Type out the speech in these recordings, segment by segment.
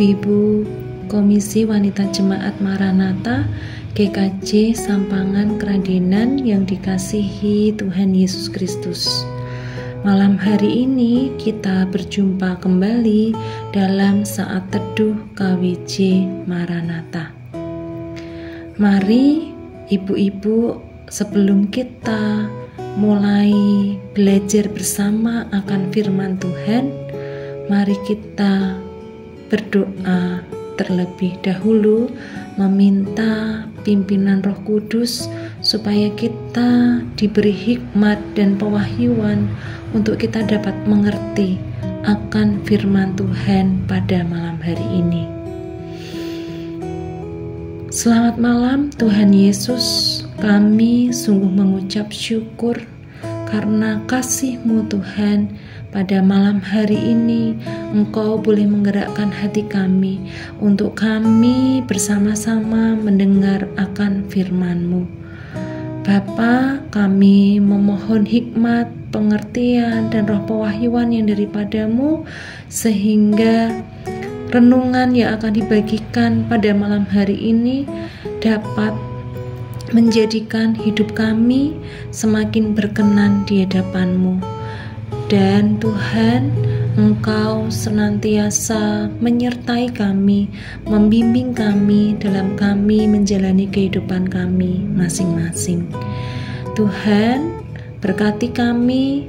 Ibu-ibu Komisi Wanita Jemaat Maranatha GKJ Sampangan Kradenan yang dikasihi Tuhan Yesus Kristus. Malam hari ini kita berjumpa kembali dalam saat teduh KWJ Maranatha. Mari ibu-ibu, sebelum kita mulai belajar bersama akan firman Tuhan, mari kita berdoa terlebih dahulu, meminta pimpinan Roh Kudus supaya kita diberi hikmat dan pewahyuan untuk kita dapat mengerti akan firman Tuhan pada malam hari ini. Selamat malam Tuhan Yesus, kami sungguh mengucap syukur karena kasih-Mu Tuhan. Pada malam hari ini Engkau boleh menggerakkan hati kami untuk kami bersama-sama mendengar akan firman-Mu. Bapa, kami memohon hikmat, pengertian, dan roh pewahyuan yang daripada-Mu, sehingga renungan yang akan dibagikan pada malam hari ini dapat menjadikan hidup kami semakin berkenan di hadapan-Mu. Dan Tuhan, Engkau senantiasa menyertai kami, membimbing kami dalam kami menjalani kehidupan kami masing-masing. Tuhan, berkati kami,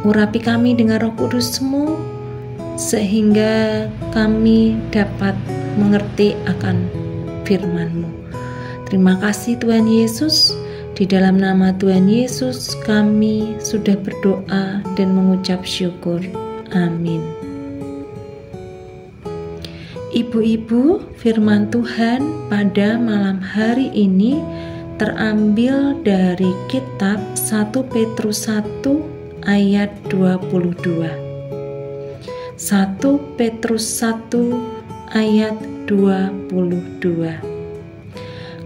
urapi kami dengan Roh Kudus-Mu, sehingga kami dapat mengerti akan firman-Mu. Terima kasih Tuhan Yesus. Di dalam nama Tuhan Yesus kami sudah berdoa dan mengucap syukur. Amin. Ibu-ibu, firman Tuhan pada malam hari ini terambil dari kitab 1 Petrus 1 ayat 22. 1 Petrus 1 ayat 22.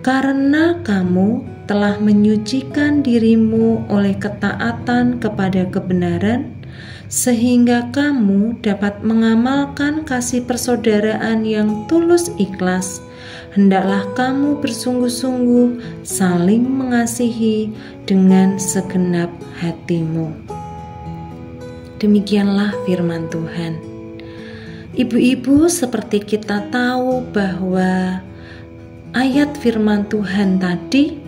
Karena kamu telah menyucikan dirimu oleh ketaatan kepada kebenaran, sehingga kamu dapat mengamalkan kasih persaudaraan yang tulus ikhlas. Hendaklah kamu bersungguh-sungguh saling mengasihi dengan segenap hatimu. Demikianlah firman Tuhan. Ibu-ibu, seperti kita tahu bahwa ayat firman Tuhan tadi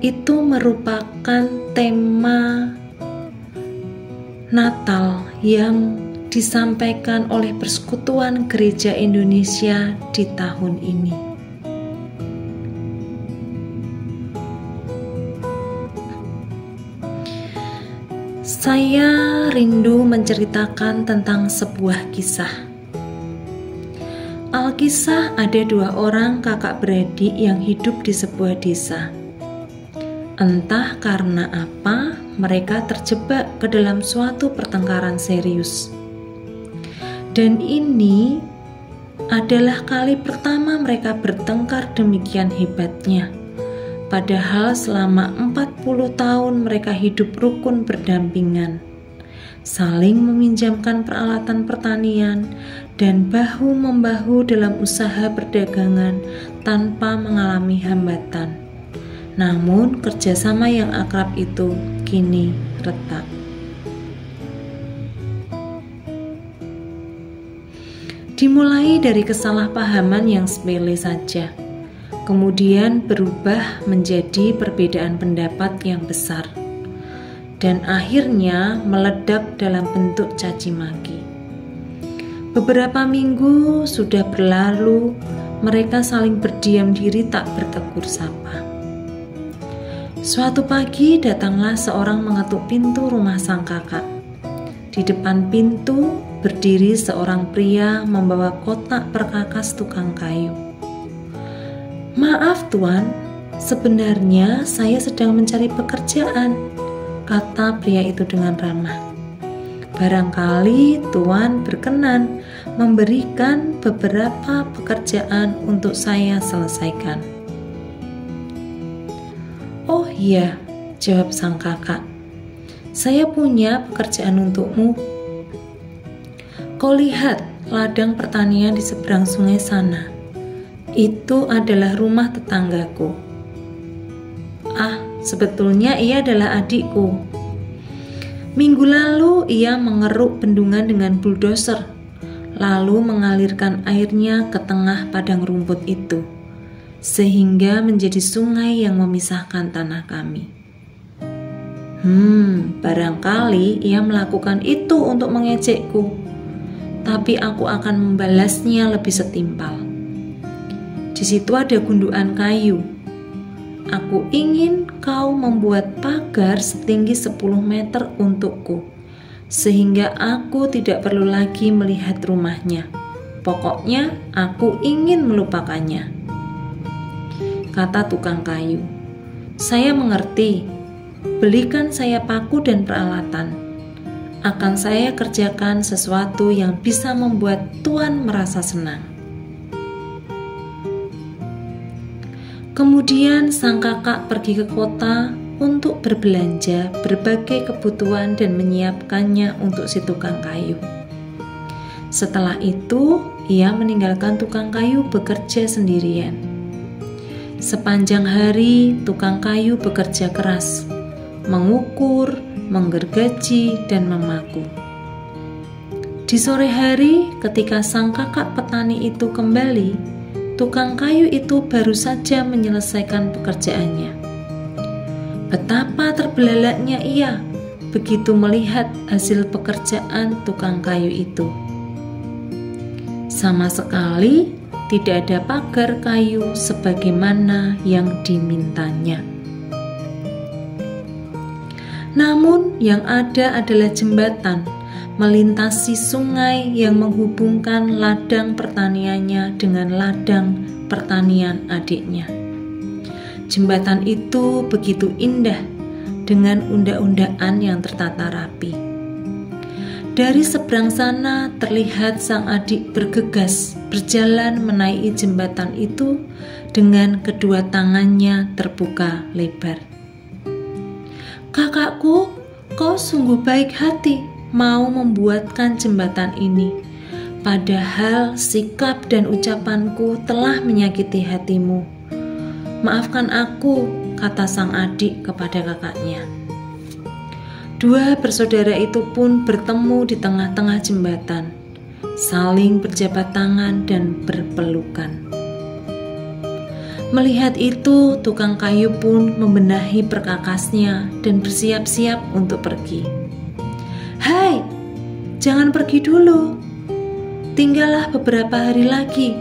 itu merupakan tema Natal yang disampaikan oleh Persekutuan Gereja Indonesia di tahun ini. Saya rindu menceritakan tentang sebuah kisah. Alkisah ada dua orang kakak beradik yang hidup di sebuah desa. Entah karena apa, mereka terjebak ke dalam suatu pertengkaran serius. Dan ini adalah kali pertama mereka bertengkar demikian hebatnya. Padahal selama 40 tahun mereka hidup rukun berdampingan, saling meminjamkan peralatan pertanian dan bahu-membahu dalam usaha perdagangan tanpa mengalami hambatan. Namun kerjasama yang akrab itu kini retak. Dimulai dari kesalahpahaman yang sepele saja, kemudian berubah menjadi perbedaan pendapat yang besar, dan akhirnya meledak dalam bentuk caci maki. Beberapa minggu sudah berlalu, mereka saling berdiam diri tak bertegur sapa. Suatu pagi datanglah seorang mengetuk pintu rumah sang kakak. Di depan pintu berdiri seorang pria membawa kotak perkakas tukang kayu. "Maaf Tuan, sebenarnya saya sedang mencari pekerjaan," kata pria itu dengan ramah. "Barangkali Tuan berkenan memberikan beberapa pekerjaan untuk saya selesaikan." "Oh iya," jawab sang kakak, "saya punya pekerjaan untukmu." Kau lihat ladang pertanian di seberang sungai sana. Itu adalah rumah tetanggaku. Ah, sebetulnya ia adalah adikku. Minggu lalu ia mengeruk bendungan dengan buldoser, lalu mengalirkan airnya ke tengah padang rumput itu, sehingga menjadi sungai yang memisahkan tanah kami. Barangkali ia melakukan itu untuk mengejekku, tapi aku akan membalasnya lebih setimpal. Di situ ada gundukan kayu. Aku ingin kau membuat pagar setinggi 10 meter untukku, sehingga aku tidak perlu lagi melihat rumahnya. Pokoknya aku ingin melupakannya, kata tukang kayu. Saya mengerti. Belikan saya paku dan peralatan. Akan saya kerjakan sesuatu yang bisa membuat Tuan merasa senang. Kemudian sang kakak pergi ke kota untuk berbelanja berbagai kebutuhan dan menyiapkannya untuk si tukang kayu. Setelah itu, ia meninggalkan tukang kayu bekerja sendirian. Sepanjang hari, tukang kayu bekerja keras, mengukur, menggergaji, dan memaku. Di sore hari, ketika sang kakak petani itu kembali, tukang kayu itu baru saja menyelesaikan pekerjaannya. Betapa terbelalaknya ia begitu melihat hasil pekerjaan tukang kayu itu. Sama sekali tidak ada pagar kayu sebagaimana yang dimintanya. Namun yang ada adalah jembatan melintasi sungai yang menghubungkan ladang pertaniannya dengan ladang pertanian adiknya. Jembatan itu begitu indah dengan unda-undaan yang tertata rapi. Dari seberang sana terlihat sang adik bergegas berjalan menaiki jembatan itu dengan kedua tangannya terbuka lebar. Kakakku, kau sungguh baik hati mau membuatkan jembatan ini, padahal sikap dan ucapanku telah menyakiti hatimu. Maafkan aku, kata sang adik kepada kakaknya. Dua bersaudara itu pun bertemu di tengah-tengah jembatan, saling berjabat tangan dan berpelukan. Melihat itu, tukang kayu pun membenahi perkakasnya dan bersiap-siap untuk pergi. Hai, jangan pergi dulu. Tinggallah beberapa hari lagi.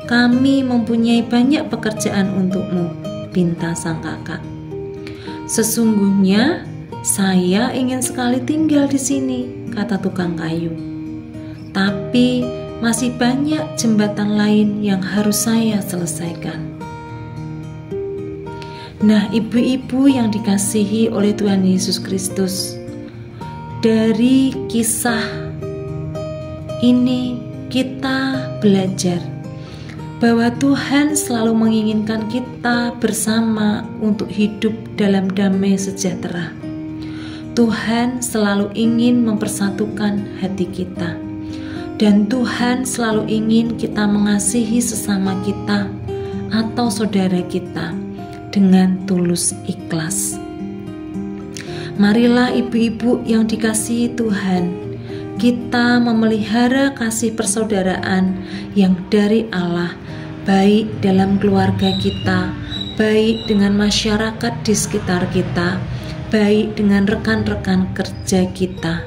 Kami mempunyai banyak pekerjaan untukmu, pinta sang kakak. Sesungguhnya, saya ingin sekali tinggal di sini, kata tukang kayu. Tapi masih banyak jembatan lain yang harus saya selesaikan. Nah, ibu-ibu yang dikasihi oleh Tuhan Yesus Kristus, dari kisah ini kita belajar bahwa Tuhan selalu menginginkan kita bersama untuk hidup dalam damai sejahtera. Tuhan selalu ingin mempersatukan hati kita, dan Tuhan selalu ingin kita mengasihi sesama kita atau saudara kita dengan tulus ikhlas. Marilah ibu-ibu yang dikasihi Tuhan, kita memelihara kasih persaudaraan yang dari Allah, baik dalam keluarga kita, baik dengan masyarakat di sekitar kita, baik dengan rekan-rekan kerja kita.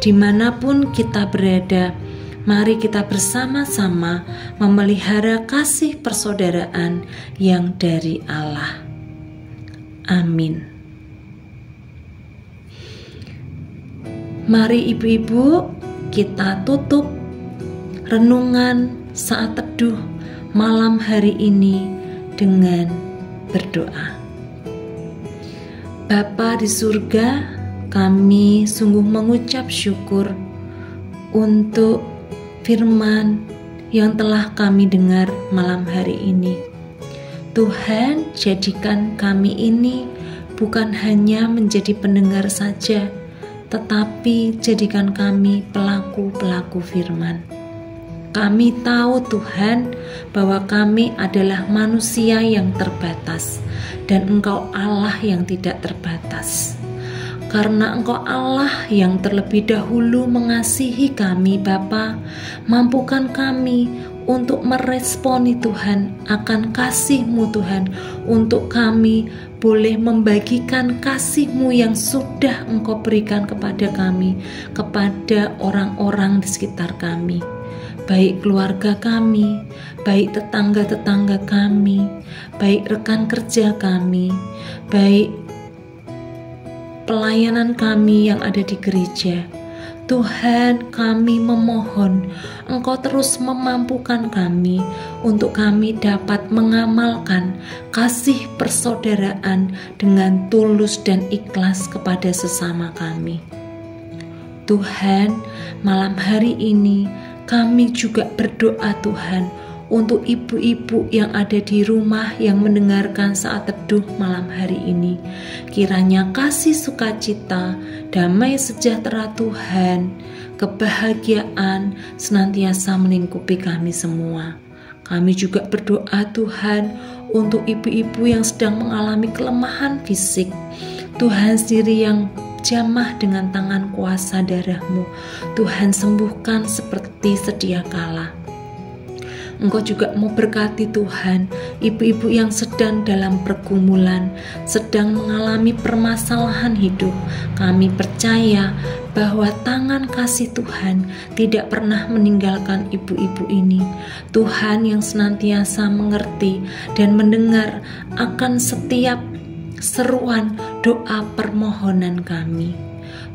Dimanapun kita berada, mari kita bersama-sama memelihara kasih persaudaraan yang dari Allah. Amin. Mari ibu-ibu, kita tutup renungan saat teduh malam hari ini dengan berdoa. Bapa di surga, kami sungguh mengucap syukur untuk firman yang telah kami dengar malam hari ini. Tuhan, jadikan kami ini bukan hanya menjadi pendengar saja, tetapi jadikan kami pelaku-pelaku firman. Kami tahu Tuhan bahwa kami adalah manusia yang terbatas dan Engkau Allah yang tidak terbatas. Karena Engkau Allah yang terlebih dahulu mengasihi kami Bapa, mampukan kami untuk meresponi Tuhan akan kasih-Mu Tuhan, untuk kami boleh membagikan kasih-Mu yang sudah Engkau berikan kepada kami, kepada orang-orang di sekitar kami, baik keluarga kami, baik tetangga-tetangga kami, baik rekan kerja kami, baik pelayanan kami yang ada di gereja. Tuhan, kami memohon Engkau terus memampukan kami untuk kami dapat mengamalkan kasih persaudaraan dengan tulus dan ikhlas kepada sesama kami. Tuhan, malam hari ini kami juga berdoa Tuhan untuk ibu-ibu yang ada di rumah yang mendengarkan saat teduh malam hari ini. Kiranya kasih sukacita, damai sejahtera Tuhan, kebahagiaan senantiasa melingkupi kami semua. Kami juga berdoa Tuhan untuk ibu-ibu yang sedang mengalami kelemahan fisik. Tuhan sendiri yang jamah dengan tangan kuasa darah-Mu. Tuhan sembuhkan seperti sedia kala. Engkau juga mau berkati Tuhan ibu-ibu yang sedang dalam pergumulan, sedang mengalami permasalahan hidup. Kami percaya bahwa tangan kasih Tuhan tidak pernah meninggalkan ibu-ibu ini. Tuhan yang senantiasa mengerti dan mendengar akan setiap seruan doa permohonan kami.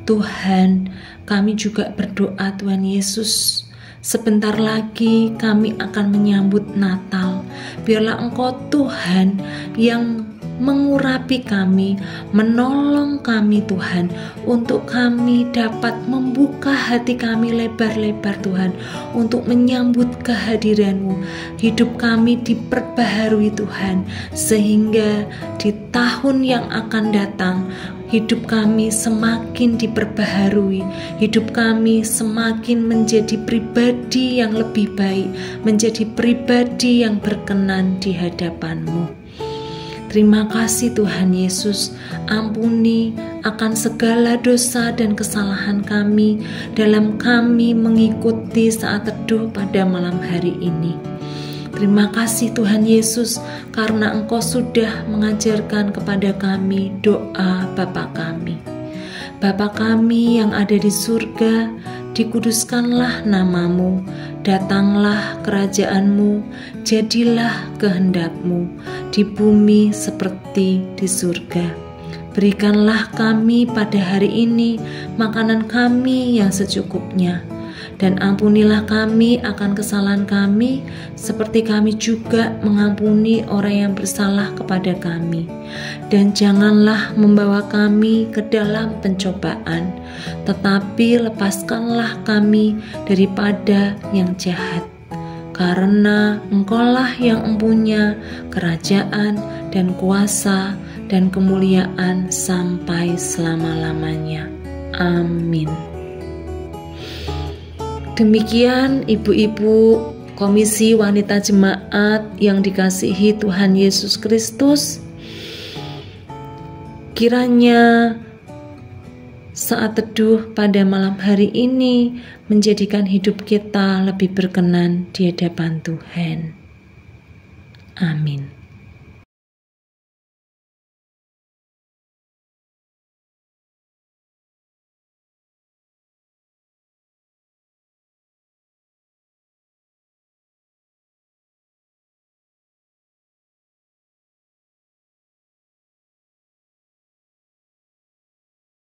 Tuhan, kami juga berdoa Tuhan Yesus, sebentar lagi kami akan menyambut Natal. Biarlah Engkau Tuhan yang mengurapi kami, menolong kami Tuhan, untuk kami dapat membuka hati kami lebar-lebar Tuhan, untuk menyambut kehadiran-Mu. Hidup kami diperbaharui Tuhan, sehingga di tahun yang akan datang hidup kami semakin diperbaharui, hidup kami semakin menjadi pribadi yang lebih baik, menjadi pribadi yang berkenan di hadapan-Mu. Terima kasih Tuhan Yesus, ampuni akan segala dosa dan kesalahan kami dalam kami mengikuti saat teduh pada malam hari ini. Terima kasih Tuhan Yesus, karena Engkau sudah mengajarkan kepada kami doa Bapa kami. Bapa kami yang ada di surga, dikuduskanlah nama-Mu, datanglah kerajaan-Mu, jadilah kehendak-Mu di bumi seperti di surga. Berikanlah kami pada hari ini makanan kami yang secukupnya, dan ampunilah kami akan kesalahan kami, seperti kami juga mengampuni orang yang bersalah kepada kami. Dan janganlah membawa kami ke dalam pencobaan, tetapi lepaskanlah kami daripada yang jahat. Karena Engkaulah yang mempunyai kerajaan dan kuasa dan kemuliaan sampai selama-lamanya. Amin. Demikian ibu-ibu Komisi Wanita Jemaat yang dikasihi Tuhan Yesus Kristus, kiranya saat teduh pada malam hari ini menjadikan hidup kita lebih berkenan di hadapan Tuhan. Amin.